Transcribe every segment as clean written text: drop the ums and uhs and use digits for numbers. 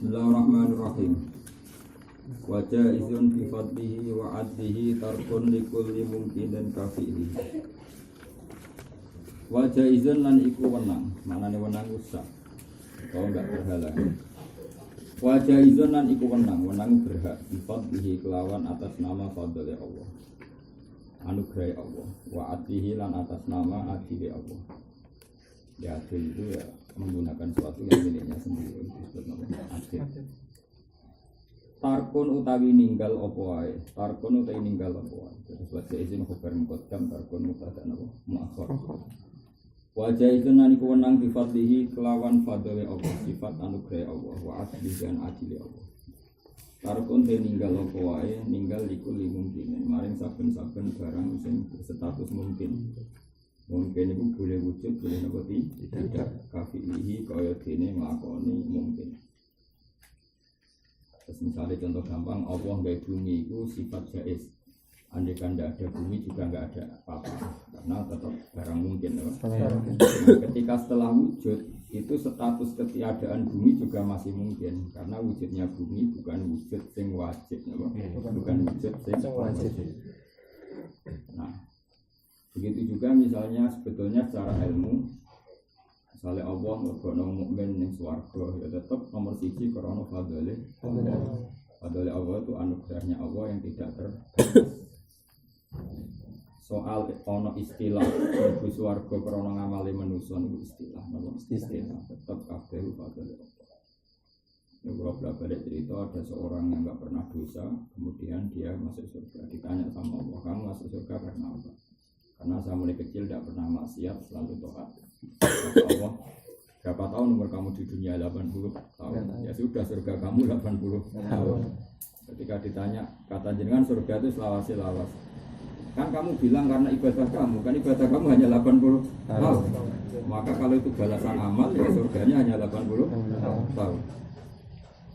Bismillahirrahmanirrahim. Wa jaizun bi fadlihi wa adlihi tarkun likulli mungkinin kafihi. Wa jaizun lan iku wenang, maknane wenang usah. Kau enggak berhalangan. Wa jaizun lan iku wenang berhak bi fadlihi kelawan atas nama fadli Allah. Anugerah Allah, wa adlihi lan atas nama adili Allah. Ya adil itu ya menggunakan suatu yang miliknya sendiri disebut nama adil. Tarkun utawi ninggal apa wae, tarkun utawi ninggal apa wae. Terus baca izin khabar muqaddam tarkun mubtada napa muakhar. Wajah itu nani kewenang bi fadlihi kelawan fadli Allah, sifat anugerah Allah wa adlihi dan adili Allah. Tarkun te ninggal apa wae, ninggal likul mungkin. Maring saben-saben barang sing berstatus mungkin. Mungkin itu boleh wujud, boleh nabati tidak kafilihi kaya dene nglakoni mungkin. Terus misalnya contoh gampang, Allah nggak bumi itu sifat jaiz. Andai kan tidak ada bumi juga nggak ada apa-apa, karena tetap barang mungkin. Ketika setelah wujud itu status ketiadaan bumi juga masih mungkin, karena wujudnya bumi bukan wujud sing wajib, bukan wujud sing wajib. Nah, begitu juga misalnya sebetulnya secara ilmu, misalnya Allah ngegono mukmin ning swarga ya tetap nomor 1 karena fadhile Allah itu anugerahnya Allah yang tidak terbatas. Soal ono istilah mlebu swarga karena ngamali manusa niku istilah napa istilah tetap kabeh fadhile Allah. Ya balik cerita ada seorang yang enggak pernah dosa, kemudian dia masuk surga. Ditanya sama Allah, kamu masuk surga karena apa? Karena saya mulai kecil tidak pernah maksiat, selalu taat. Kata Allah, berapa tahun umur kamu di dunia? 80 tahun. Ya sudah, surga kamu 80 tahun. Ketika ditanya, kata jenengan surga itu selawasi-lawas. Kan kamu bilang karena ibadah kamu, kan ibadah kamu hanya 80 tahun. Maka kalau itu balasan amal, ya surganya hanya 80 tahun.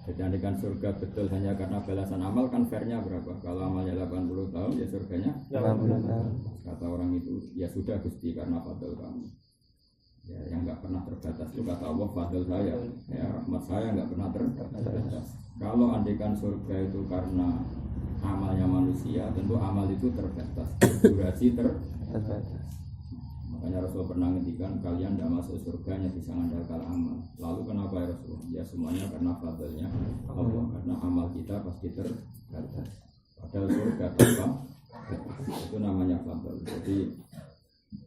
Jadi andikan surga betul hanya karena balasan amal, kan fairnya berapa? Kalau amalnya 80 tahun, ya surganya 80 tahun. Kata orang itu, ya sudah Gusti karena fadl kamu. Ya, yang nggak pernah terbatas itu kata Allah fadl saya, ya rahmat saya nggak pernah terbatas. Kalau andikan surga itu karena amalnya manusia, tentu amal itu terbatas, durasi terbatas. Makanya Rasul pernah ngendikan kalian tidak masuk surganya bisa mengandalkan amal. Lalu kenapa ya Rasul? Ya semuanya karena fadlnya Allah, karena amal kita pasti terbatas. Padahal surga tanpa itu namanya fadl. Jadi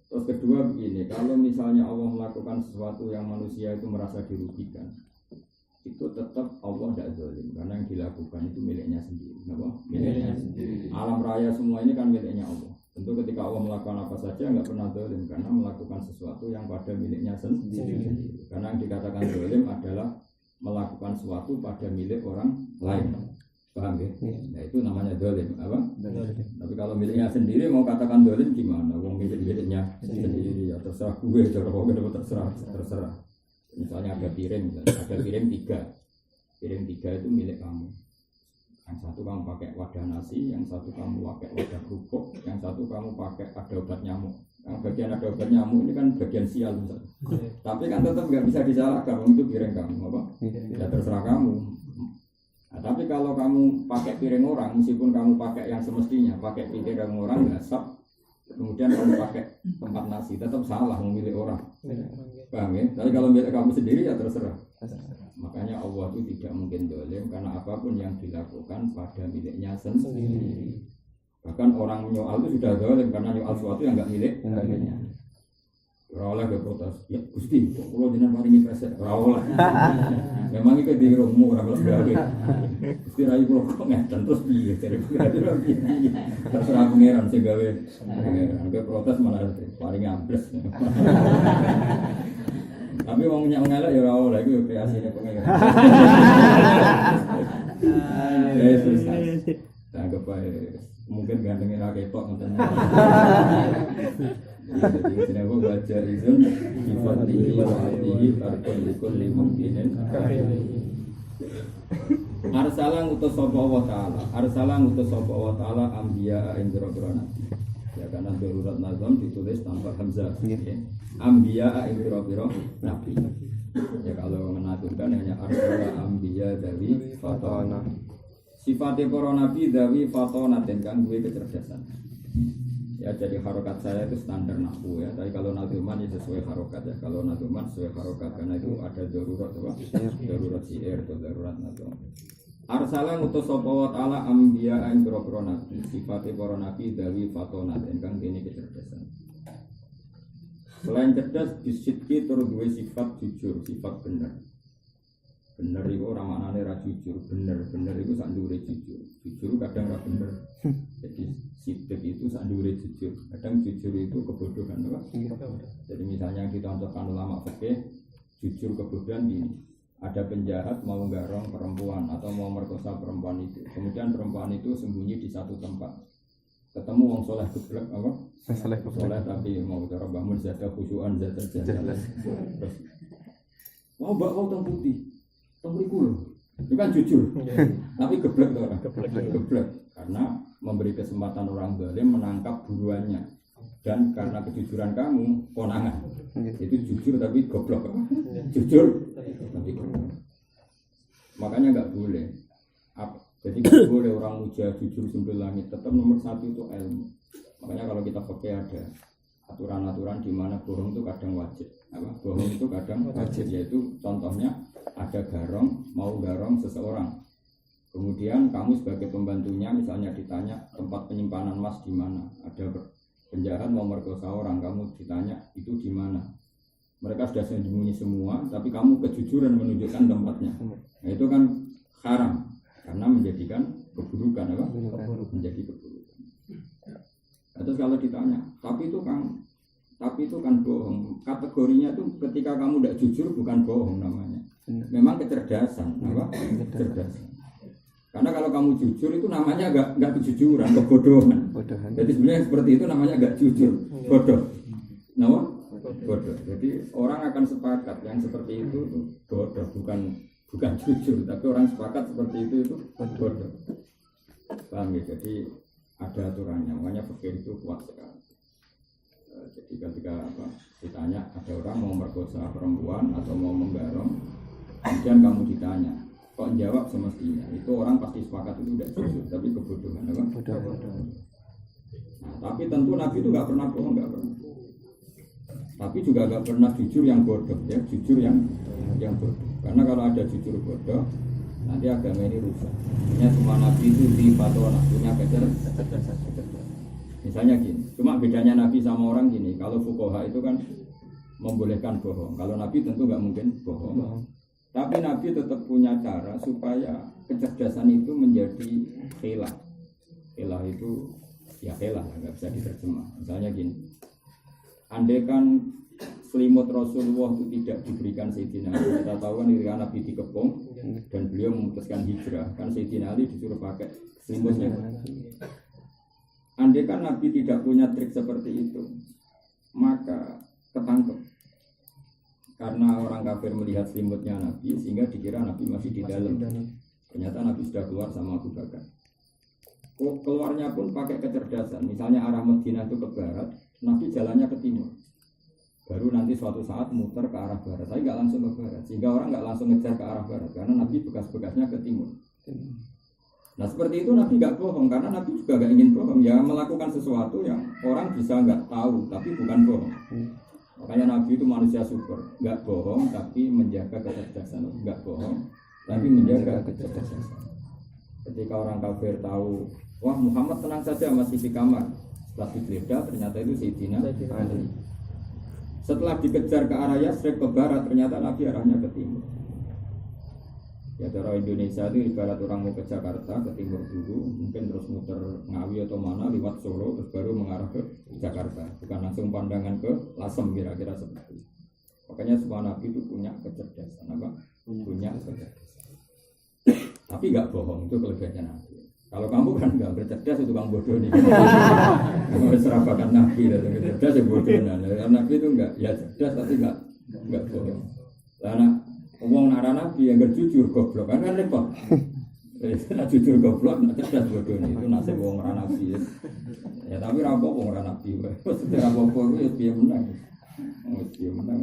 terus kedua begini, kalau misalnya Allah melakukan sesuatu yang manusia itu merasa dirugikan, itu tetap Allah tidak zalim karena yang dilakukan itu miliknya sendiri. Kenapa? Miliknya sendiri. Alam raya semua ini kan miliknya Allah. Tentu ketika Allah melakukan apa saja nggak pernah zalim karena melakukan sesuatu yang pada miliknya sendiri. Karena yang dikatakan zalim adalah melakukan sesuatu pada milik orang lain. Paham ya? Nah itu namanya zalim, apa? Tapi kalau miliknya sendiri mau katakan zalim gimana? Wong miliknya sendiri ya terserah gue, terserah. Misalnya ada piring 3. Piring 3 itu milik kamu. Yang satu kamu pakai wadah nasi, yang satu kamu pakai wadah kerupuk, yang satu kamu pakai ada obat nyamuk. Yang bagian ada obat nyamuk ini kan bagian sial misalnya. Tapi kan tetap nggak bisa disalahkan untuk piring kamu, apa? Ya terserah kamu. Nah, tapi kalau kamu pakai piring orang, meskipun kamu pakai yang semestinya, pakai piring orang nggak sah. Kemudian kamu pakai tempat nasi, tetap salah memilih orang. Paham ya? Tapi kalau milik kamu sendiri ya terserah. Makanya Allah itu tidak mungkin zalim karena apapun yang dilakukan pada miliknya sendiri. Bahkan orang menyoal itu sudah zalim karena nyoal sesuatu yang enggak miliknya. Ora oleh protes. Ya Gusti, kok kula jenengan paringi presek. Ora oleh. Memang iki di romo ora oleh gawe. Gusti rai kula kok ngeten terus piye jare piye. Terserah pangeran sing gawe. Angge protes malah paringi ambles. Tapi wong ngelak ya ora oleh iku kreasine pangeran. Yesus. anggap baik mungkin gantengnya rakyat kok nonton. Jadi sini aku baca izin sifat tinggi tarikul likul limungkinin. Arsalang utus sapa Allah Ta'ala. Arsalang utus sapa Allah Ta'ala ambiya ing pira-pira nabi. Ya karena darurat nazam ditulis tanpa hamzah. Ambiya ing pira-pira nabi. Ya kalau mengaturkan hanya arsala ambiya dari fatona. Sifatnya para nabi dari fatona dan kan gue kecerdasan. Ya jadi harokat saya itu standar nahwu ya. Tapi kalau nazuman ya sesuai harokat ya. Kalau nazuman sesuai harokat karena itu ada darurat apa? Darurat syair atau darurat nazum. Arsala ngutus sapa wa ta'ala anbiya ing pira-pira nabi. Sifate para nabi dawi fatona ingkang dene kecerdasan. Selain cerdas bisidki tur duwe sifat jujur, sifat bener. Bener itu orang maknane ra jujur, bener itu sak ndure jujur. Jujur kadang ra bener. Jadi sidik itu sak ndure jujur. Kadang jujur itu kebodohan, apa? Jadi misalnya kita contohkan ulama fikih, jujur kebodohan gini. Ada penjahat mau garong perempuan atau mau merkosa perempuan itu. Kemudian perempuan itu sembunyi di satu tempat. Ketemu wong soleh geblek apa? Soleh tapi mau cara bangun zakat khusyuan zakat terus. Mau mbak kau teng putih. Tengriku itu kan jujur, tapi geblek tuh orang, geblek karena memberi kesempatan orang zalim menangkap buruannya dan karena kejujuran kamu konangan itu jujur tapi goblok, jujur tapi goblok. Makanya nggak boleh, jadi nggak boleh orang muja jujur sampai langit. Tetap nomor satu itu ilmu. Makanya kalau kita pakai ada aturan-aturan di mana bohong itu kadang wajib, bohong itu kadang wajib, yaitu contohnya ada mau garong seseorang, kemudian kamu sebagai pembantunya misalnya ditanya tempat penyimpanan emas di mana, ada penjahat mau merkosa orang, kamu ditanya itu di mana, mereka sudah sembunyi semua, tapi kamu kejujuran menunjukkan tempatnya, nah, itu kan haram karena menjadikan keburukan, menjadi keburukan. Terus kalau ditanya, tapi itu kan bohong. Kategorinya itu ketika kamu tidak jujur bukan bohong namanya. Memang kecerdasan, kecerdasan. Karena kalau kamu jujur itu namanya enggak kejujuran, kebodohan. Jadi sebenarnya seperti itu namanya enggak jujur, bodoh. Bodoh. Jadi orang akan sepakat yang seperti itu bodoh, bukan jujur, tapi orang sepakat seperti itu bodoh. Paham ya? Jadi ada aturannya, makanya fikih itu kuat sekali. Jadi ketika ditanya ada orang mau merkosa perempuan atau mau menggarong, kemudian kamu ditanya, kok jawab semestinya itu orang pasti sepakat itu tidak jujur, tapi kebodohan, Nah, tapi tentu Nabi itu nggak pernah bohong, nggak pernah. Tapi juga nggak pernah jujur yang bodoh, ya jujur yang bodoh. Karena kalau ada jujur bodoh, nanti agama ini rusak. Artinya semua Nabi itu di fatona punya kecerdasan. Misalnya gini, cuma bedanya Nabi sama orang gini. Kalau fuqaha itu kan membolehkan bohong. Kalau Nabi tentu nggak mungkin bohong. Tapi Nabi tetap punya cara supaya kecerdasan itu menjadi khilah. Khilah itu ya khilah, nggak bisa diterjemah. Misalnya gini, andai kan selimut Rasulullah itu tidak diberikan Sayyidina Ali. Kita tahu kan ketika Nabi dikepung dan beliau memutuskan hijrah, kan Sayyidina Ali disuruh pakai selimutnya. Andai kan Nabi tidak punya trik seperti itu, maka ketangkep. Karena orang kafir melihat selimutnya Nabi sehingga dikira Nabi masih di dalam. Ternyata Nabi sudah keluar sama Abu Bakar. Keluarnya pun pakai kecerdasan. Misalnya arah Madinah itu ke barat, Nabi jalannya ke timur. Baru nanti suatu saat muter ke arah barat, tapi nggak langsung ke barat, sehingga orang nggak langsung ngejar ke arah barat, karena Nabi bekas-bekasnya ke timur. Nah seperti itu Nabi nggak bohong, karena Nabi juga nggak ingin bohong, ya melakukan sesuatu yang orang bisa nggak tahu, tapi bukan bohong. Makanya Nabi itu manusia super, nggak bohong, tapi menjaga kecerdasan, nggak bohong, tapi menjaga kecerdasan. Ketika orang kafir tahu, wah Muhammad tenang saja masih di kamar, setelah digeledah ternyata itu Sayyidina Ali. Setelah dikejar ke arah Yasrib ke barat, ternyata Nabi arahnya ke timur. Ya cara Indonesia itu ibarat orang mau ke Jakarta, ke timur dulu, mungkin terus muter Ngawi atau mana, lewat Solo, terus baru mengarah ke Jakarta. Bukan langsung pandangan ke Lasem, kira-kira seperti itu. Makanya semua Nabi itu punya kecerdasan, punya kecerdasan. Tapi nggak bohong, itu kelebihannya Nabi. Kalau kamu kan nggak bercerdas itu tukang bodoh nih. Kamu serabakan nabi dan cerdas ya bodoh. Nah, nabi itu enggak ya cerdas tapi enggak bodoh. Karena ngomong nara nabi yang jujur goblok kan repot. Nah, jujur goblok, nah cerdas bodoh itu nasib wong ora nabi. Ya tapi rampok wong ora nabi. Maksudnya rampok itu ya menang. Dia menang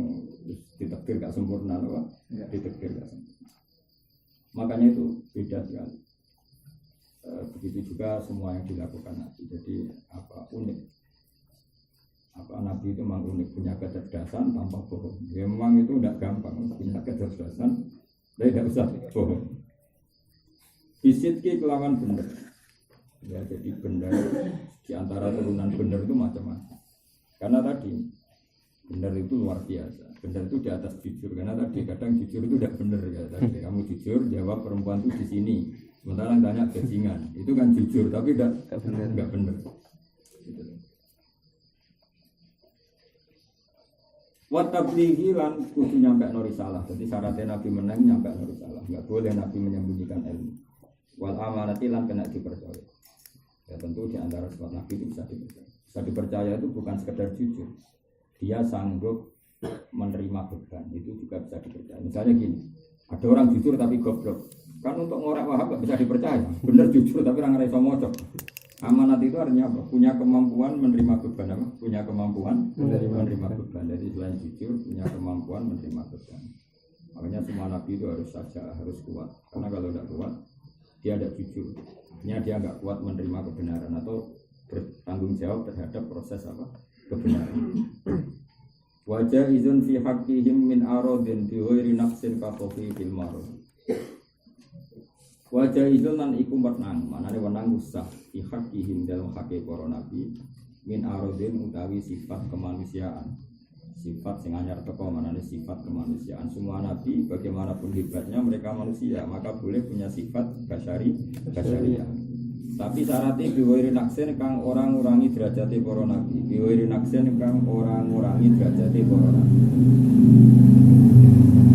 ditakdir gak sempurna loh. Ditakdir gak sempurna. Makanya itu beda sekali. Begitu juga semua yang dilakukan Nabi. Jadi unik. Nabi itu memang unik, punya kecerdasan tanpa bohong. Ya memang itu tidak gampang punya kecerdasan, tapi tidak usah bohong. Bisitki kelawan benar. Ya jadi benar di antara turunan benar itu macam-macam. Karena tadi benar itu luar biasa. Benar itu di atas jujur. Karena tadi kadang jujur itu tidak benar ya. Tadi kamu jujur jawab perempuan itu di sini. Sementara tanya bajingan, itu kan jujur tapi enggak benar. Wa tablighi lan kudu nyampe no risalah. Jadi syaratnya Nabi menang nyampe no risalah. Enggak boleh Nabi menyembunyikan ilmu. Wal amanati lan kena dipercaya. Ya tentu di antara sifat Nabi itu bisa dipercaya. Bisa dipercaya itu bukan sekedar jujur. Dia sanggup menerima beban, itu juga bisa dipercaya. Misalnya gini, ada orang jujur tapi goblok. Kan untuk orang Wahab gak bisa dipercaya. Bener jujur tapi orang iso mocok. Amanat itu artinya apa? Punya kemampuan menerima beban apa? Punya kemampuan menerima beban. Jadi selain jujur punya kemampuan menerima beban. Makanya semua nabi itu harus saja harus kuat. Karena kalau tidak kuat dia tidak jujur. Artinya dia nggak kuat menerima kebenaran atau bertanggung jawab terhadap proses apa? Kebenaran. Wajah izun fi haqqihim min aradin bi ghairi nafsin ka qafi fil marad. Wajah izun lan iku menang, manane wenang usah fi haqqihim dalam haqqi para nabi min aradin utawi sifat kemanusiaan. Sifat sing anyar teko manane sifat kemanusiaan. Semua nabi bagaimanapun hebatnya mereka manusia, maka boleh punya sifat basyariah. Tapi syaratnya biwairi naksen kang orang ngurangi derajati para nabi. Biwairi naksen kang orang ngurangi derajati para nabi.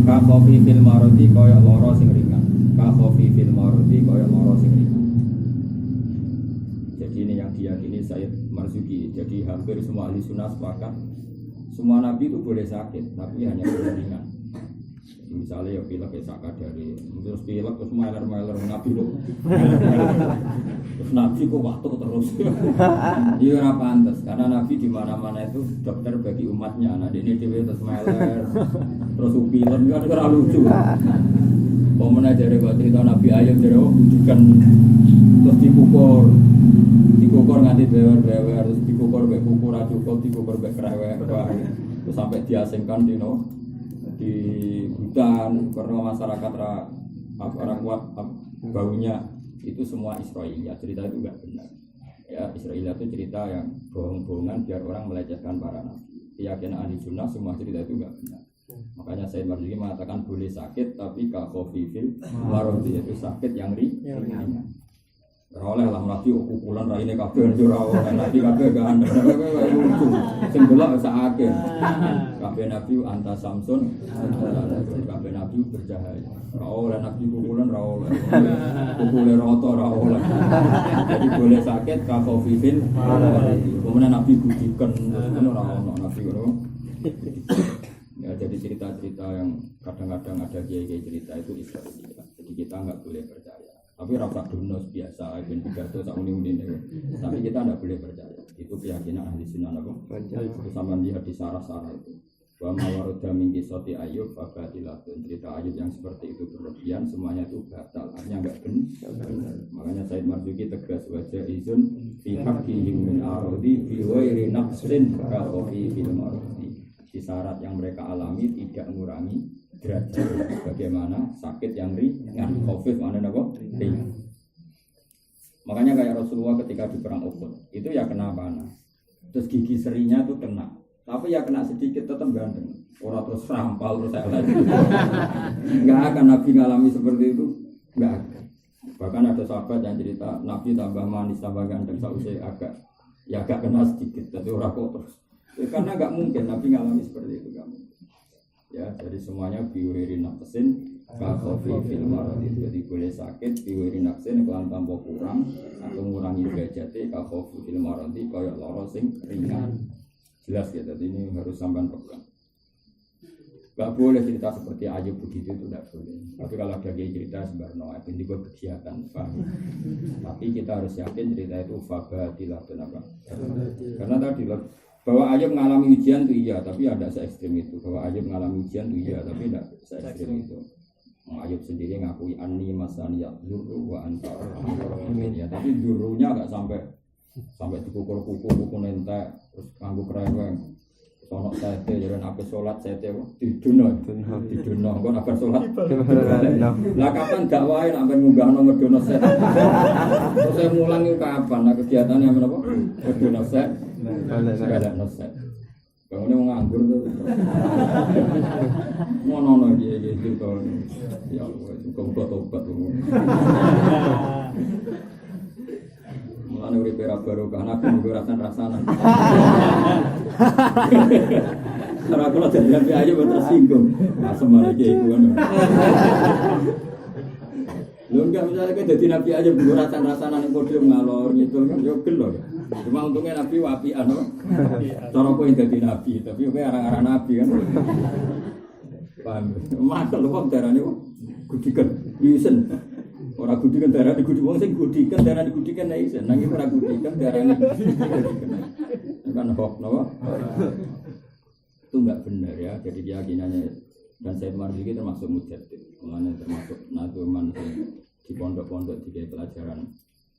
Kakofi fil maroti kaya loro sing ringan. Kakofi fil maroti kaya loro sing ringan. Jadi ini yang diyakini Sayyid Marzuki. Jadi hampir semua ahli sunnah sepakat semua nabi itu boleh sakit, tapi hanya ringan. Misalnya ya pilek ya sakit dari terus pilek terus meler nabi loh. Terus nabi kok waktu terus. Iya ora pantes karena nabi di mana-mana itu dokter bagi umatnya. Nah ini dhewe terus meler terus pilek kan ora lucu. Pemenang dari cerita Nabi Ayub dari budikan terus dikukur nganti bewer terus dikukur mbek kuku ra cukup dikukur mbek krewek terus sampai diasingkan di hutan karena masyarakat orang kuat baunya itu semua Israiliyat. Cerita itu enggak benar ya. Israiliyat itu cerita yang bohong-bohongan biar orang melecehkan para nabi. Keyakinan ahli sunnah semua cerita itu enggak benar. Makanya saya Marzuki mengatakan boleh sakit tapi kafofifil marodi itu sakit yang ringan. Oleh lah nabi ukuran raine kabeh ora oleh nabi kabeh gak andel lucu sing delok sakake kabeh nabi anta samsun kabeh nabi bercahaya ora oleh nabi ukuran ora oleh ukule rata ora oleh jadi boleh sakit kafofifil kemudian nabi budikan ora ono nabi ngono ya. Jadi cerita-cerita yang kadang-kadang ada kiai-kiai cerita itu Israiliyat. Jadi kita enggak boleh percaya. Tapi rasa donos biasa, ben pidato sak uni-uni niku. Tapi kita enggak boleh percaya. Itu keyakinan ahli sunnah apa? Itu sama lihat di sarah-sarah itu. Wa mawaruda min qisati Ayub fa batilatun. Cerita Ayub yang seperti itu berlebihan semuanya itu batal. Artinya enggak benar. Makanya Sayyid Marzuki tegas wajah izun fi haqqihim min aradi fi ghairi nafsin ka fi fil maradi. Di syarat yang mereka alami tidak mengurangi derajat. Bagaimana sakit yang ringan, COVID mana nabo ringan. Makanya kayak Rasulullah ketika di perang Uhud itu ya kena panah, terus gigi serinya tuh kena, tapi ya kena sedikit tetap ganteng. Orang terus rampal terus saya lagi. Nggak akan Nabi ngalami seperti itu, nggak akan. Bahkan ada sahabat yang cerita Nabi tambah manis tambah ganteng, saya agak kena sedikit, tapi orang kok terus. Karena nggak mungkin Nabi ngalami seperti itu kamu. Ya, jadi semuanya biuriri nafsin Kakofi fil marad itu jadi boleh sakit diwiri naksin kelan tanpa kurang atau mengurangi derajatnya kakofi fil marad kaya lara sing ringan. Jelas ya, jadi ini harus sampai pegang. Gak boleh cerita seperti Ayub begitu, itu tidak boleh. Tapi kalau ada cerita sebenarnya ini gue kegiatan, paham? Tapi kita harus yakin cerita itu fabatilah, kenapa? Karena tadi bahwa Ayub mengalami ujian itu iya, tapi ada se-ekstrim itu. Bahwa Ayub mengalami ujian itu iya, tapi tidak se-ekstrim itu. Ayub sendiri ngakui anni masaniyat duru wa anta arhamur ya, tapi durunya agak sampai dipukul-pukul nentek terus nganggo kreweng. Sono sete jaran ape salat sete diduno kok ape salat lah kapan dakwahe nek sampean munggahno ngedono set terus saya mulang iku kapan nah kegiatannya menapa ngedono set balekno set bangune wong nganggur to ngono iki gitu ya kok tobat mulane uripe ra barokah aku nggo rasan-rasanan. Karena aku lagi jadi aja tersinggung. Asem lagi iku kan. Lu enggak misalnya kan jadi nabi aja nggo rasan-rasanan ning podium ngalor ngidul kan yo gelo. Cuma untungnya nabi wapian to. Cara kowe dadi nabi, tapi kowe arang-arang nabi kan. Paham. Makel kok darane kok gudikan. Yusen. Ora gudikan darah di gudi wong sing gudikan darah di gudikan nek isen nang ora gudikan darah di kan kok napa itu enggak benar ya. Jadi keyakinannya dan Said Marzuki termasuk mujaddid, mana termasuk nazuman di pondok-pondok di pelajaran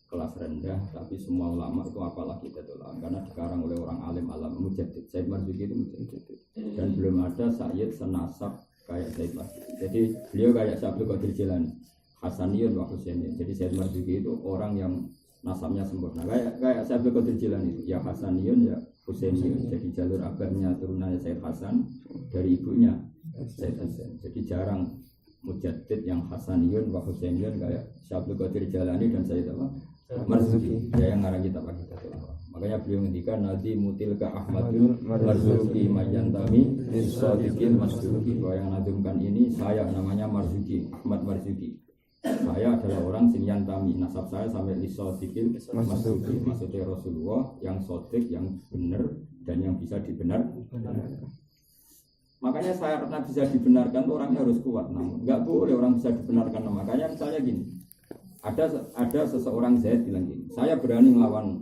kelas rendah, tapi semua ulama itu apalagi tetulah karena dikarang oleh orang alim alam mujaddid. Said Marzuki itu mujaddid dan belum ada sayyid senasab kayak Said Marzuki. Jadi beliau kayak Syekh Abdul Qadir Jilani, Hasaniyun wa Husainiyun. Jadi Said Marzuki itu orang yang nasabnya sempurna. Kayak Syekh Abdul Qadir Jilani itu ya Hasaniyun ya Husainiyun. Jadi jalur abahnya turunannya Said Hasan dari ibunya Said Hasan. Jadi jarang mujaddid yang Hasaniyun wa Husainiyun kayak Syekh Abdul Qadir Jilani dan Said Marzuki. Dia yang ngarang kitab kita. Makanya beliau ngendikan Nadi mutilka Ahmadul Marzuki Mayantami Sadiqil Marzuki. Bahwa yang nadumkan ini saya namanya Marzuki, Ahmad Marzuki. Saya adalah orang sing yantami, nasab saya sampai lisodikil Marzuki. Maksudnya Rasulullah yang sodik, yang benar dan yang bisa dibenar. Makanya saya pernah bisa dibenarkan tuh orangnya harus kuat. Namun nggak boleh orang bisa dibenarkan. Makanya misalnya gini, ada seseorang Zaid bilang gini, saya berani melawan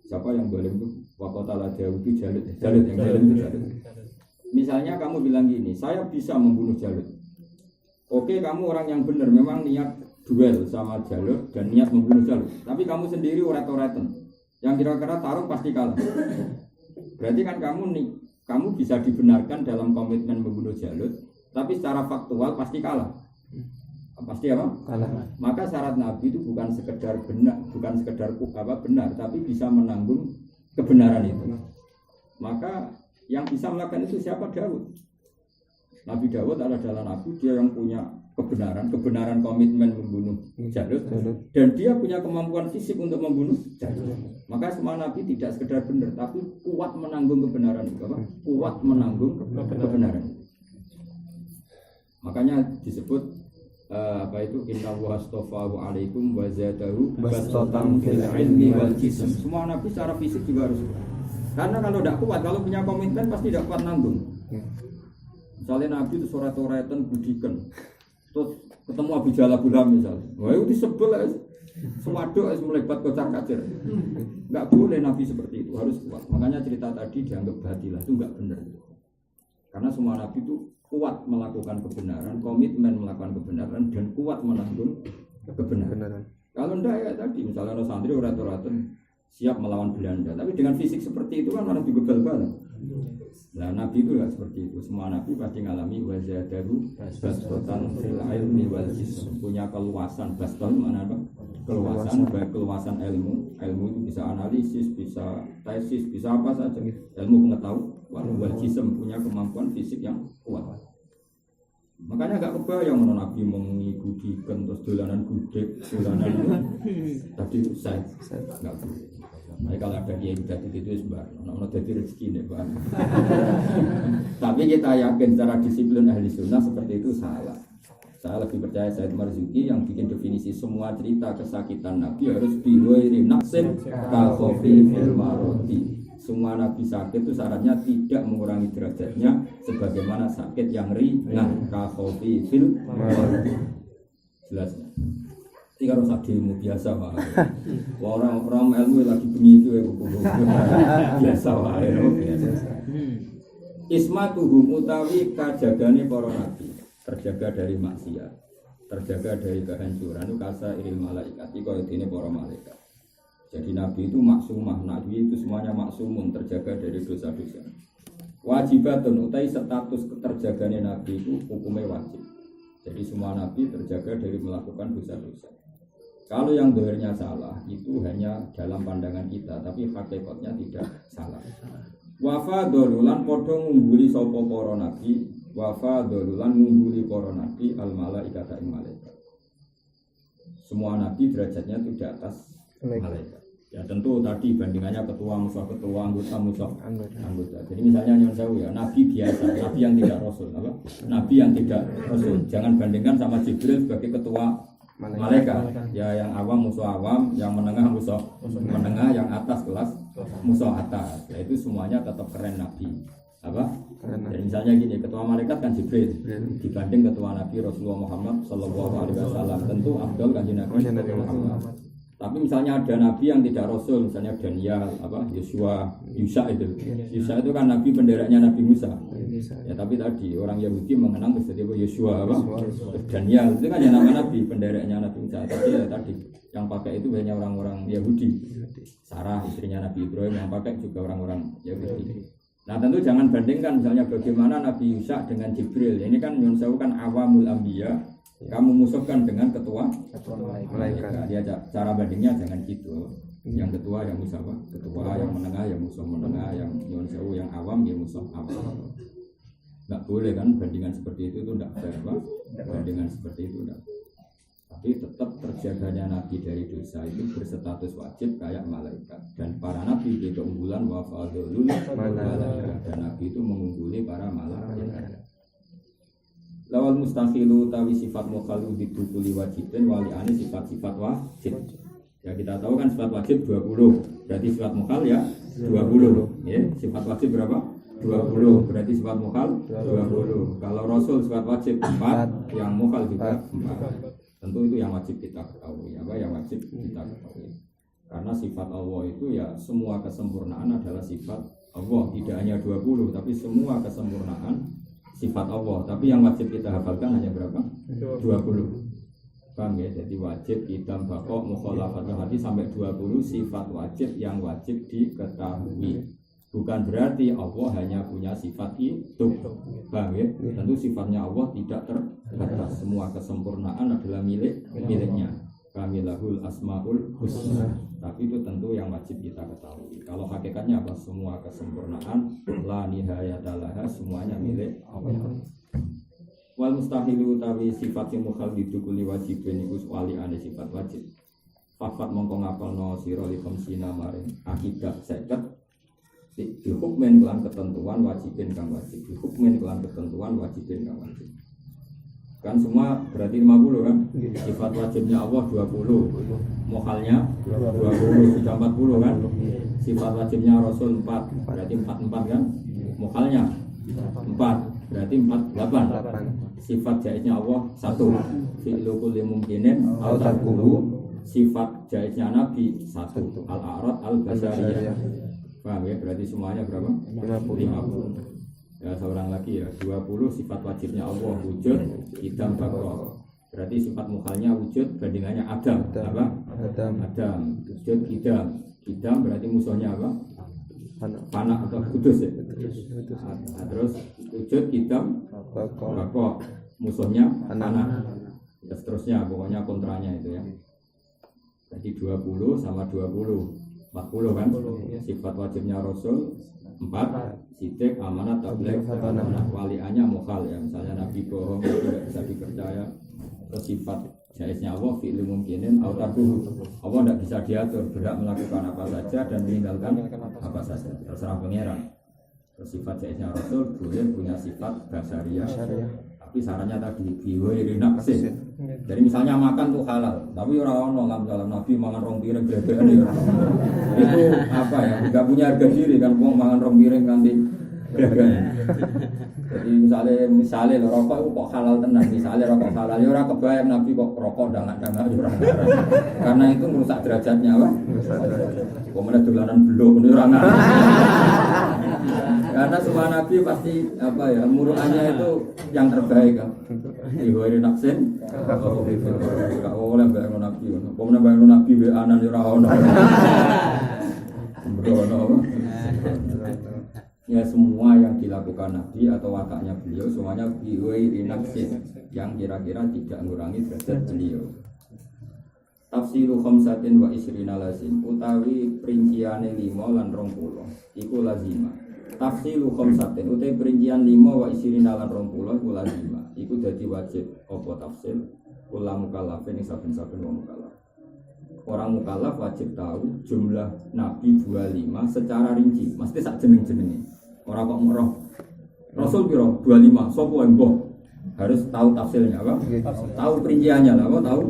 siapa yang boleh itu wakotala jauh itu Jalut yang Jalut itu Jalut. Misalnya kamu bilang gini, saya bisa membunuh Jalut. Oke, kamu orang yang benar, memang niat duel sama Jalut dan niat membunuh Jalut. Tapi kamu sendiri uret-uretan, yang kira-kira taruh pasti kalah. Berarti kan kamu bisa dibenarkan dalam komitmen membunuh Jalut, tapi secara faktual pasti kalah. Pasti apa? Kalah. Maka syarat Nabi itu bukan sekedar benar, benar, tapi bisa menanggung kebenaran itu. Maka yang bisa melakukan itu siapa? Daud. Nabi Daud adalah Nabi, dia yang punya kebenaran komitmen membunuh Jalut, dan dia punya kemampuan fisik untuk membunuh Jalut. Maka semua Nabi tidak sekedar benar, tapi kuat menanggung kebenaran itu. Kuat menanggung kebenaran itu. Makanya disebut inna wa astafahu alaikum wa zadahu bastatan fil ilmi wal jism. Semua Nabi secara fisik juga harus kuat. Karena kalau tidak kuat, kalau punya komitmen pasti tidak kuat nanggung. Misalnya Nabi itu soret-soretan budikan, terus ketemu Abu Jahal misalnya, wah itu disebel sewaduk melebat kocar kacir. Enggak boleh Nabi seperti itu, harus kuat. Makanya cerita tadi dianggap batilah, itu enggak benar. Karena semua Nabi itu kuat melakukan kebenaran, komitmen melakukan kebenaran, dan kuat menanggung kebenaran. Kalau enggak ya tadi, misalnya ada santri orat-oratan siap melawan Belanda, tapi dengan fisik seperti itu kan orang juga bal-balan. Nah Nabi itu enggak seperti itu. Semua Nabi pasti mengalami wazadaru bastan fil ilmi wal jism, punya keluasan. Bastan mana apa? Keluasan, baik keluasan ilmu itu bisa analisis, bisa tesis, bisa apa saja. Ilmu pengetahuan, wal jism punya kemampuan fisik yang kuat. Makanya enggak kebayang mana Nabi mengikudikan terus dolanan gudeg, dolanan tadi itu saya enggak boleh. Nah, kalau ada dia yang jadi itu sebenarnya, orang jadi rezeki nih, Pak. Tapi kita yakin secara disiplin ahli sunnah seperti itu salah. Saya lebih percaya Said Marzuki yang bikin definisi semua cerita kesakitan Nabi harus biwairi nafsin kakofi fil maroti. Semua Nabi sakit itu syaratnya tidak mengurangi derajatnya sebagaimana sakit yang ringan kakofi fil maroti. Jelas. Ini harus ada ilmu biasa Pak. Orang ilmu lagi bengi itu biasa Pak. Ismatuhum utawi kajagane para nabi, terjaga dari maksiat, terjaga dari kehancuran itu kasa iril malaikat, kaya dene para malaikat. Jadi nabi itu maksumah, nabi itu semuanya maksumun, terjaga dari dosa-dosa. Wajibatun utai status keterjagane nabi itu hukumnya wajib. Jadi semua nabi terjaga dari melakukan dosa-dosa. Kalau yang dohirnya salah itu hanya dalam pandangan kita, tapi hakikatnya tidak salah. Wafa dolulan podo ngumbuli sopo para nabi, wafa dolulan ngumbuli para nabi al malaikat ing malaikat. Semua nabi derajatnya itu di atas malaikat. Ya tentu tadi bandingannya ketua musuh anggota musuh anggota. Jadi misalnya nyon sewu ya nabi biasa, nabi yang tidak rasul, apa? Nabi yang tidak rasul. Jangan bandingkan sama Jibril sebagai ketua malaikat. Ya yang awam musuh awam, yang menengah musuh menengah, yang atas kelas musuh atas. Ya itu semuanya tetap keren nabi. Apa? Jadi misalnya gini, ketua malaikat kan Jibril dibanding ketua nabi Rasulullah Muhammad sallallahu alaihi wasallam. Tentu afdal kanjeng Nabi Muhammad. Tapi misalnya ada nabi yang tidak rasul, misalnya Daniel, apa Yosua, Yusa itu. Yusa itu kan nabi benderanya Nabi Musa. Ya tapi tadi orang Yahudi mengenang sebagai Yosua apa? Daniel itu kan ya nama nabi benderanya Nabi Musa. Tapi ya tadi yang pakai itu hanya orang-orang Yahudi. Sarah istrinya Nabi Ibrahim yang pakai juga orang-orang Yahudi. Nah tentu jangan bandingkan misalnya bagaimana Nabi Yusa dengan Jibril. Ini kan nyun sewu kan awamul anbiya. Kamu musuhkan dengan ketua malaikat. Dia cara bandingnya jangan gitu. Yang ketua yang musuh apa? Ketua yang menengah yang musuh menengah, yang nyun sewu yang awam ya musuh awam. Enggak boleh kan bandingan seperti itu enggak fair, Pak. Bandingan seperti itu enggak. Tapi tetap terjaganya nabi dari dosa itu berstatus wajib kayak malaikat. Dan para nabi itu keunggulan wa fadlul malaikat. Dan nabi itu mengungguli para malaikat. Lawal mustahilu tawi sifat mukhalu didukuli wajibin wali ane sifat-sifat wajib. Ya kita tahu kan sifat wajib 20. Berarti sifat mukhal ya 20. Ya, sifat wajib berapa? 20. Berarti sifat mukhal 20. Kalau Rasul sifat wajib 4, yang mukhal juga 4. Tentu itu yang wajib kita ketahui. Apa yang wajib kita ketahui? Karena sifat Allah itu ya semua kesempurnaan adalah sifat Allah. Tidak hanya 20 tapi semua kesempurnaan sifat Allah, tapi yang wajib kita hafalkan hanya berapa? 20. Paham ya? Jadi wajib, idam, bakok, mukhalafatul hati sampai 20 sifat wajib yang wajib diketahui. Bukan berarti Allah hanya punya sifat itu. Paham ya? Tentu sifatnya Allah tidak terbatas. Semua kesempurnaan adalah miliknya. Kamilahul asmaul husna. Tapi itu tentu yang wajib kita ketahui. Kalau hakikatnya apa? Semua kesempurnaan la nihayatalaha, semuanya milik Allah. Wal mustahilu utawi sifat yang mukhal didukuli wajibin iku wali ane sifat wajib. Fafat mongko ngapalno sira li khamsina maring akidah 50 dihukmen kelan ketentuan wajibin kang wajib. Dihukmen kelan ketentuan wajibin kang wajib. Kan semua berarti 50 kan? Sifat wajibnya Allah 20, mukhalnya 20, sudah 40 kan? Sifat wajibnya Rasul 4, berarti 44 kan? Mukhalnya 4, berarti 48. Sifat jaiznya Allah 1, fi'lu kulli mumkinin au tarkuhu. Sifat jaiznya Nabi 1, al-a'rad al-basariyah. Paham ya? Berarti semuanya berapa? 50. Ya seorang lagi ya 20 sifat wajibnya Allah wujud idam bakor. Berarti sifat mukhalnya wujud bandingannya Adam. Apa? Adam wujud idam berarti musuhnya apa? Panak atau kudus ya. Nah, terus wujud idam bakor musuhnya panak. Ya, seterusnya pokoknya kontranya itu ya. Jadi 20 sama 20 40 kan? Sifat wajibnya Rasul 4, sidik, amanat, tabligh, waliannya mukhal ya. Misalnya Nabi bohong itu tidak bisa dipercaya. Terus sifat jaiznya Allah fi'lu mungkinin au tarkuhu. Allah tidak bisa diatur, berhak melakukan apa saja dan meninggalkan apa saja. Terserah pangeran. Terus sifat jaiznya Rasul boleh punya sifat basariyah. Tapi sarannya tadi diwiri nafsin. Jadi misalnya makan tuh halal, tapi orang dalam Nabi mangan rong piring gede-gede ya. Itu apa ya? Enggak punya harga diri kan, mau mangan rong piring nanti gede. Jadi misalnya rokok itu kok halal tenan, misalnya rokok halal, ya orang kebayang Nabi kok rokok dangan-dangan ya orang ngarang. Karena itu merusak derajatnya, Pak. Kemudian dolanan belum ini orang ngarang. Karena semua Nabi pasti apa ya, muruannya itu yang terbaik kan. Iwari naksin, kalau oleh bayang Nabi, kemudian bayang Nabi beanan ya orang ono. Ya semua yang dilakukan Nabi atau wataknya beliau semuanya biwai naksin yang kira-kira tidak mengurangi derajat beliau. Tafsiru khamsatin wa isrina lazim utawi perinciane 5 lan 20 iku lazimah. Tafsiru khamsatin utawi perincian 5 wa isrina lan 20 iku lazimah. Iku dadi wajib apa tafsir kula mukallafin ing saben-saben wong mukallaf. Orang mukallaf wajib tahu jumlah Nabi 25 secara rinci, mesti sak jeneng-jenenge. Orang kok ngeroh Rasul piro 25, sapa mbah harus tahu tafsirnya apa? Tahu perinciannya lah, apa tahu?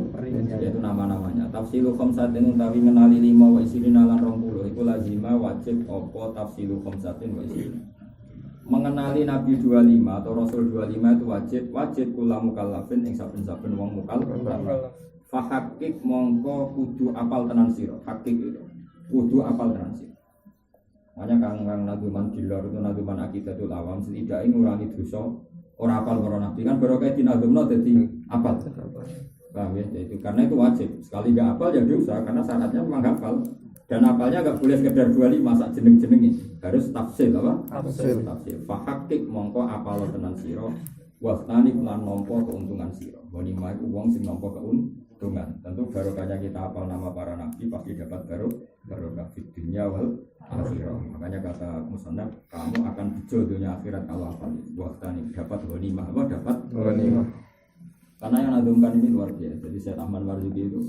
Yaitu nama-namanya. Tafsilu khamsatin utawi ngenali 5 wa isrina lan 20 iku lazimah wajib apa tafsilu khamsatin wa isrina. Mengenali Nabi 25 atau Rasul 25 itu wajib kula mukallafin ing saben-saben wong mukallaf. Fahakik mongko kudu apal tenan sira. Hakik itu kudu apal tenan sira. Makanya kang naduman dilor itu naduman akidatul awam setidaknya ngurangi dosa ora apal karo Nabi kan baru kayak dinadumno dadi apal. Paham ya? Itu karena itu wajib. Sekali enggak apal ya dosa karena syaratnya memang hafal. Dan apalnya enggak boleh sekedar 25 sak jeneng-jenenge. Harus tafsir apa? Tafsir. Fahakik mongko apal tenan sira. Wasnani lan nampa keuntungan sira. Ghanimah iku wong sing nampa keuntungan. Tentu barokahnya kita hafal nama para nabi pasti dapat barokah fid dunya wal akhirah. Makanya kata musannaf, kamu akan bejo dunia akhirat kalau hafal. Wasnani dapat ghanimah, apa dapat ghanimah. Karena yang nadumkan ini luar biasa. Jadi Syekh Ahmad Marzuki itu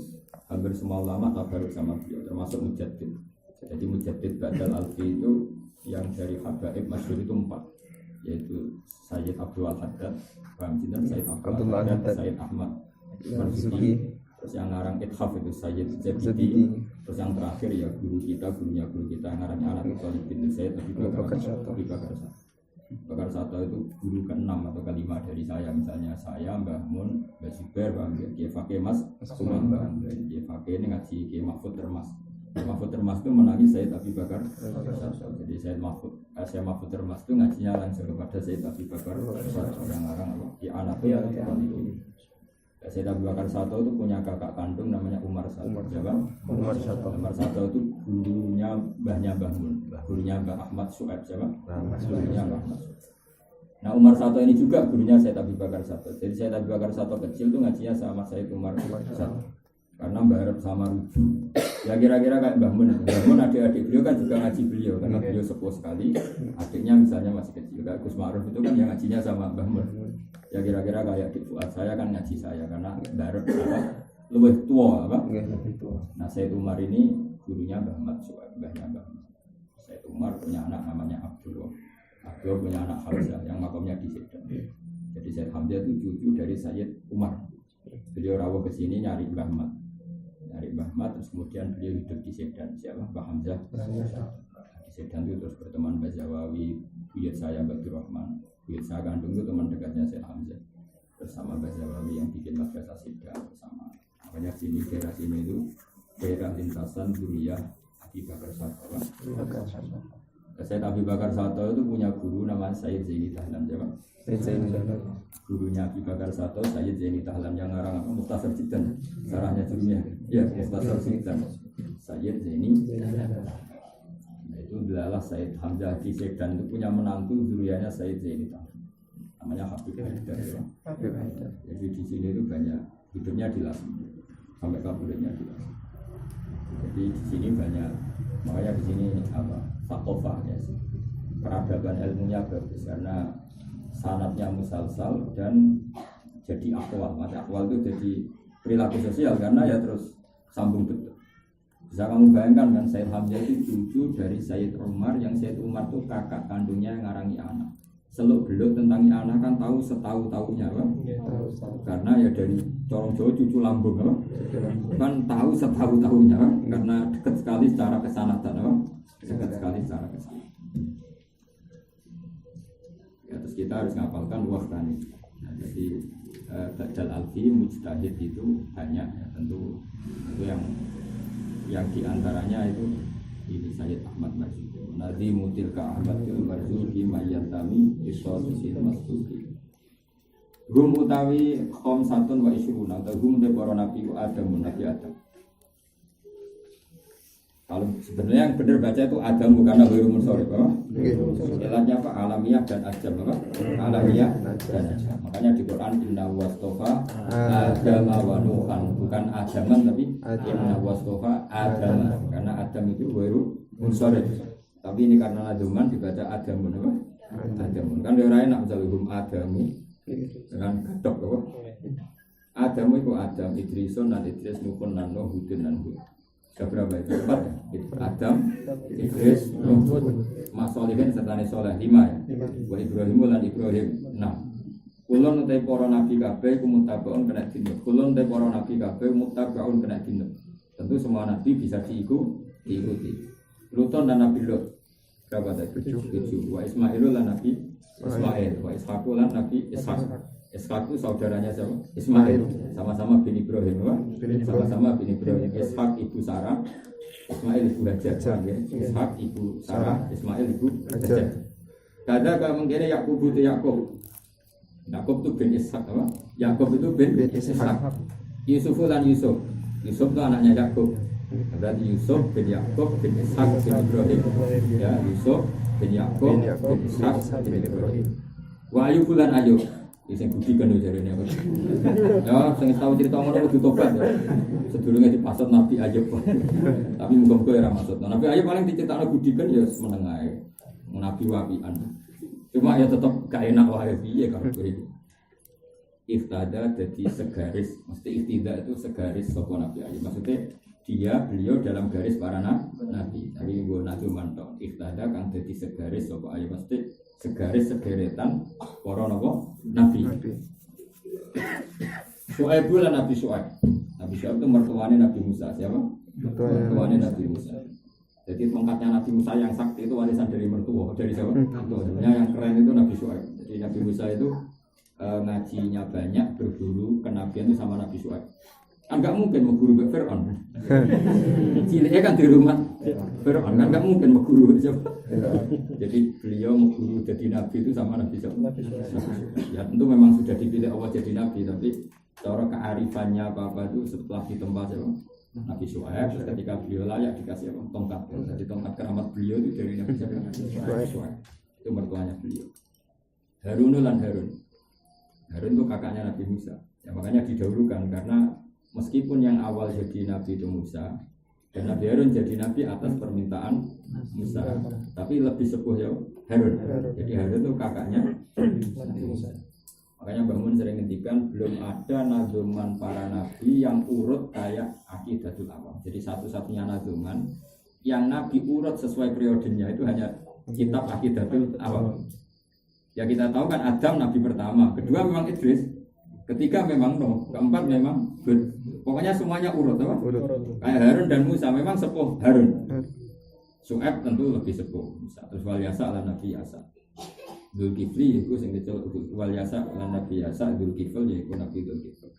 hampir semua ulama tabaruk sama beliau, termasuk mujaddid. Jadi mujaddid Ba'dal Alfi itu yang dari habaib masyhur itu 4, yaitu Sayyid Abdul Haddad, Sayyid Abdul Haddad, Sayyid Ahmad Marzuki, terus yang ngarang Ithaf itu Sayyid Zabidi, terus yang terakhir ya gurunya guru kita yang ngarangnya anak Thalib bin Sayyid Abi Bakar Bakar Sato itu guru ke-6 atau ke-5 dari saya, misalnya saya, Mbah Mun, Mbah Zubair, Mbah Kiai Fakih Mas, Sumang Mbah Kiai Fakih ini ngaji Kiai Mahfud Termas. Mahfud Termas itu menangi Sayyid Abi Bakar Sato. Jadi Sayyid Mahfud Termas itu ngajinya langsung kepada Sayyid Abi Bakar Sato. Orang-orang di anak itu Sayyid Abi Bakar Sato itu punya kakak kandung namanya Umar Sato. Umar Sato itu gurunya mbahnya Mbah Mun, gurunya Mbah Ahmad Su'aib siapa? Gurunya Mbah Ahmad Su'aib. Nah Umar Sato ini juga gurunya Sayyid Abi Bakar Sato. Jadi Sayyid Abi Bakar Sato kecil itu ngajinya sama Sayyid Umar Sato. Karena Mbah sama Ruju. Ya kira-kira kayak Mbah Mun. Mbah Mun adik-adik beliau kan juga ngaji beliau karena beliau sepuh sekali. Adiknya misalnya masih kecil. Kayak Gus Ma'ruf itu kan yang ngajinya sama Mbah Mun. Ya kira-kira kayak di Fuad saya kan ngaji saya karena Barut lebih tua apa? Nah Sayyid Umar ini gurunya Mbah Ahmad Su'aib, mbahnya Mbah Ahmad. Sayyid Umar punya anak namanya Abdul punya anak Hamzah yang makamnya di Sedan. Jadi Sayyid Hamzah itu cucu dari Sayyid Umar. Beliau rawuh ke sini nyari Mbah Ahmad, terus kemudian beliau hidup di Sedan. Siapa? Mbah Hamzah. Di Sedan itu terus berteman Mbah Jawawi, buyut saya Abdul Rahman. Buyut saya kandung itu teman dekatnya Syekh Hamzah bersama Mbah Jawawi yang bikin madrasah Sedan bersama. Makanya sini daerah sini itu daerah lintasan Zuriyah Abi Bakar Sato. Syekh Abi Bakar Sato itu punya guru namanya Sayyid Zaini Tahlan. Siapa? Gurunya Abi Bakar Sato Sayyid Zaini Tahlan yang ngarang apa? Mukhtasar Jiddan. Sarahnya judulnya ya Mukhtasar Jiddan. Sayyid Zaini Tahlan. Itu adalah Sayyid Hamzah di Sedan itu punya menantu zuriyahnya Sayyid Zaini Tahlan. Namanya Habib Haidar. Jadi di sini itu banyak hidupnya di Lasem sampai kabulnya di Lasem. Jadi di sini banyak, makanya di sini apa? Fakofah ya sih. Peradaban ilmunya bagus karena sanadnya musalsal dan jadi akwal. Maka akwal itu jadi perilaku sosial karena ya terus sambung betul. Bisa kamu bayangkan kan Sayyid Hamzah itu cucu dari Sayyid Umar yang Sayyid Umar itu kakak kandungnya yang ngarangi anak. seluk beluk tentang anak kan tahu setahu-tahunya apa? Karena ya dari corong Jawa cucu lambung apa? Kan tahu setahu-tahunya karena dekat sekali secara kesanatan apa? Dekat sekali secara kesanatan. Ya, terus kita harus ngapalkan waktani. Nah, jadi Ba'dal Alfi mujtahid itu banyak ya, tentu itu yang diantaranya itu ini Sayyid Ahmad Marzuki. Nadi mutil ka Ahmad Marzuki mayantami isosusil masduki. Hum utawi khamsatun wa isyruna atau hum de para nabi Adam nabi Adam. Kalau sebenarnya yang benar baca itu Adam bukan Nabi Munsori, apa? Istilahnya apa? Alamiah dan Adam, apa? Alamiah dan Adam. Makanya di Quran Inna wastofa Adam wa Nuhan, bukan Adaman tapi Inna wastofa Adam, karena Adam itu Nabi Munsori. Tapi ini karena Adaman dibaca Adamun, apa? Adamun. Kan dia orang enak misalnya hum Adamu dengan gadok, apa? Adamu itu Adam, Idrison dan Idris, Nuhun dan Nuh, Hudin dan Hud. Berapa itu? 4 ya? Adam, Idris, Nuh, Masolihin serta Soleh 5 ya? Wa Ibrahim dan Ibrahim 6. Kulon utai para nabi kabeh kumutabaun kena dinut. Kulon utai para nabi kabeh mutabaun kena dinut. Tentu semua nabi bisa diikuti. Luton dan Nabi Lut berapa tadi? 7. Wa Ismail dan Nabi Ismail. Wa Ishaqul dan Nabi Ishaq. Ishaq itu saudaranya siapa? Ismail. Sama-sama bin Ibrahim, sama-sama bin Ibrahim. Ishaq ibu Sarah, Ismail ibu Hajar. Ishaq ibu Sarah, Ismail ibu Hajar. Kada kalau mengkira Yakub itu Yakub. Yakub itu bin Ishaq, apa? Yakub itu bin Ishaq. Yusuf dan Yusuf. Yusuf itu anaknya Yakub. Berarti Yusuf bin Yakub bin Ishaq bin Ibrahim. Ya, Yusuf bin Yakub bin Ishaq bin Ibrahim. Wa Ayub dan Ayub. Sing budi kan jarene apa. Ya, sing tahu cerita ngono kudu tobat ya. Sedurunge dipasut Nabi Ayub. Tapi muga-muga ora maksud. Nabi Ayub paling dicetakno budi kan ya meneng ae. Nabi wapian. Cuma ya tetep gak enak wae piye karo kowe iki. Iftada dadi segaris, mesti iftida itu segaris sapa Nabi Ayub. Maksudnya beliau dalam garis para nabi. Tapi gue nabi mantok. Iftada kang dadi segaris sapa Ayub mesti segaris sederetan para nabi. Syuaib lan Nabi Syuaib. Nabi Syuaib itu mertuane Nabi Musa. Siapa? Mertuane Nabi Musa. Jadi tongkatnya Nabi Musa yang sakti itu warisan dari mertua. Dari siapa? Sebenarnya yang keren itu Nabi Syuaib. Jadi Nabi Musa itu ngajinya banyak, berguru kenabian itu sama Nabi Syuaib. Enggak mungkin mengguru ke Fir'aun. Ciliknya kan di rumah Fir'aun, kan enggak mungkin mengguru siapa. Jadi beliau mengguru jadi nabi itu sama Nabi siapa. Ya tentu memang sudah dipilih Allah jadi nabi, tapi cara kearifannya apa-apa itu setelah ditempa siapa. Nabi Syuaib, ketika beliau layak dikasih apa? Tongkat. Jadi tongkat keramat beliau itu dari Nabi Syuaib. Itu mertuanya beliau. Harun dan Harun. Harun itu kakaknya Nabi Musa. Ya makanya didahulukan karena meskipun yang awal jadi Nabi itu Musa dan Nabi Harun jadi Nabi atas permintaan Musa, tapi lebih sepuh ya Harun. Jadi Harun itu kakaknya Nabi Musa. Makanya Mbah sering ngendikan belum ada nazuman para nabi yang urut kayak Aqidatul Awam. Jadi satu-satunya nazuman yang nabi urut sesuai periodenya itu hanya kitab Aqidatul Awam. Ya kita tahu kan Adam nabi pertama, kedua memang Idris, ketiga memang Nuh, keempat memang Hud. Pokoknya semuanya urut, apa? Kayak Harun dan Musa memang sepuh Harun. Syuaib tentu lebih sepuh. Terus wal Yasa ala Nabi Yasa. Dzulkifli itu sing dicel wal Yasa ala Nabi Yasa, Dzulkifl yaitu Nabi Dzulkifl.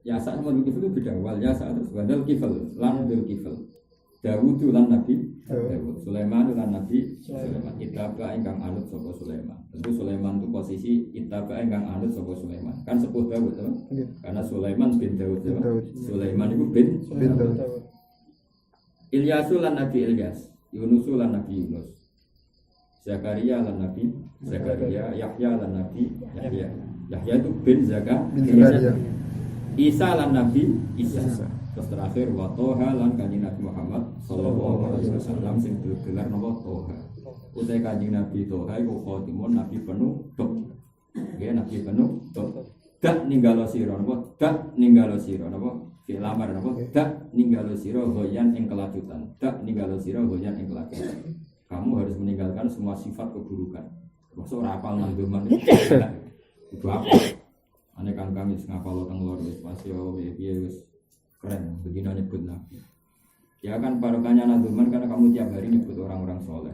Yasa sama Dzulkifl itu beda. Wal Yasa terus Wadal Kifl lan Dzulkifl. Dawud lan Nabi Dawud, Sulaiman lan Nabi Sulaiman. Itaba ingkang anut sapa Sulaiman. Tentu Sulaiman itu posisi itaba ingkang anut sapa Sulaiman. Kan sepuh Dawud, kan? Karena Sulaiman bin Dawud. Sulaiman itu bin Dawud. Ilyasu lan Nabi Ilyas, Yunus lan Nabi Yunus. Zakaria lan Nabi Zakaria, Yahya lan Nabi Yahya. Yahya itu bin Zakaria. Isa lan Nabi Isa. Terus terakhir wa toha lan kanjeng Nabi Muhammad sallallahu alaihi wasallam sing gelar napa toha. Utai kanjeng Nabi toha iku khotimun Nabi penuh tok. Nggih Nabi penuh tok. Dak ninggalo sira napa? Dak ninggalo sira napa? Fi lamar napa? Dak ninggalo sira hoyan ing kelanjutan. Dak ninggalo sira hoyan ing kelanjutan. Kamu harus meninggalkan semua sifat keburukan. Maksud ora apal nang duman. Itu apa? Ane kang-kang wis ngapal teng lor wis pas yo piye wis keren begini nyebut Nabi. Ya kan barokahnya naduman karena kamu tiap hari nyebut orang-orang soleh,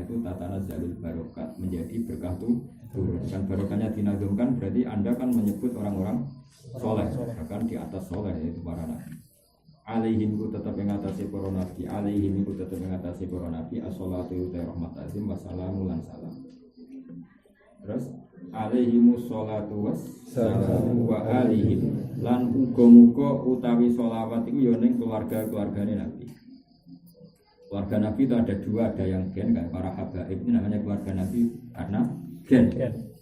itu tatana zalul barokat menjadi berkah turun. Kan barokahnya dinadumkan berarti Anda kan menyebut orang-orang soleh, bahkan di atas soleh yaitu para nabi. Alaihim ku tetap mengatasi para nabi, alaihim ku tetap mengatasi para nabi. As-sholatu wa rahmat azim wassalamu lan salam. Terus alaihimus sholatu wassalamu wa alaihim lan uga-uga utawi sholawat itu ya ning keluarga-keluargane Nabi. Keluarga Nabi itu ada dua, ada yang gen kayak para habaib ini namanya keluarga Nabi karena gen.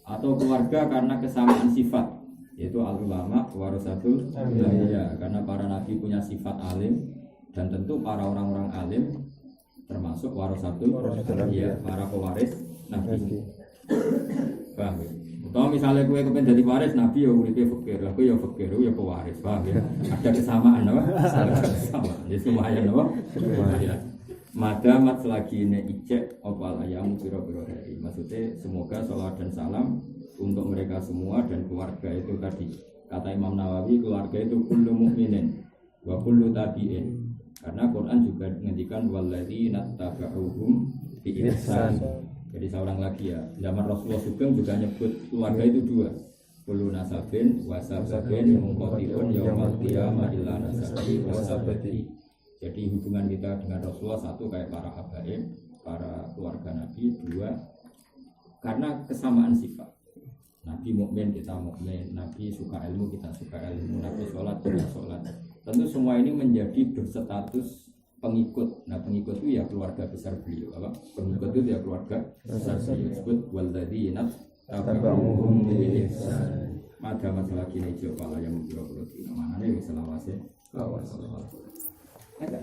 Atau keluarga karena kesamaan sifat yaitu al-ulama warasatul anbiya karena para nabi punya sifat alim dan tentu para orang-orang alim termasuk warasatul anbiya, para pewaris nabi. Paham ya? Atau misalnya gue kepengen jadi waris Nabi ya uripe fakir, aku ya fakir, ya pewaris, paham ya? Ada kesamaan apa? Kesamaan. Jadi semuanya apa? Semuanya. Madamat selagi ini ijek opal ayam piro-piro hari. Maksudnya semoga salawat dan salam untuk mereka semua dan keluarga itu tadi. Kata Imam Nawawi keluarga itu kullu mukminin wa kullu tabi'in. Karena Quran juga menghentikan walladzina tabauhum bi ihsan. Jadi seorang lagi ya, zaman Rasulullah Sugeng juga nyebut keluarga itu dua. Kullu nasabin wasabin mungkotiun yaumal qiyamah illa nasabi wasabati. Jadi hubungan kita dengan Rasulullah satu kayak para habaib, para keluarga Nabi, dua karena kesamaan sifat. Nabi mukmin kita mukmin, Nabi suka ilmu kita suka ilmu, Nabi sholat kita sholat. Tentu semua ini menjadi berstatus pengikut. Nah pengikut itu ya keluarga besar beliau. Apa? Pengikut itu ya keluarga besar beliau. Disebut walladzina tabauhum bi ihsan. Maka masalah kini jawab yang berapa mana nih selawase. Ada.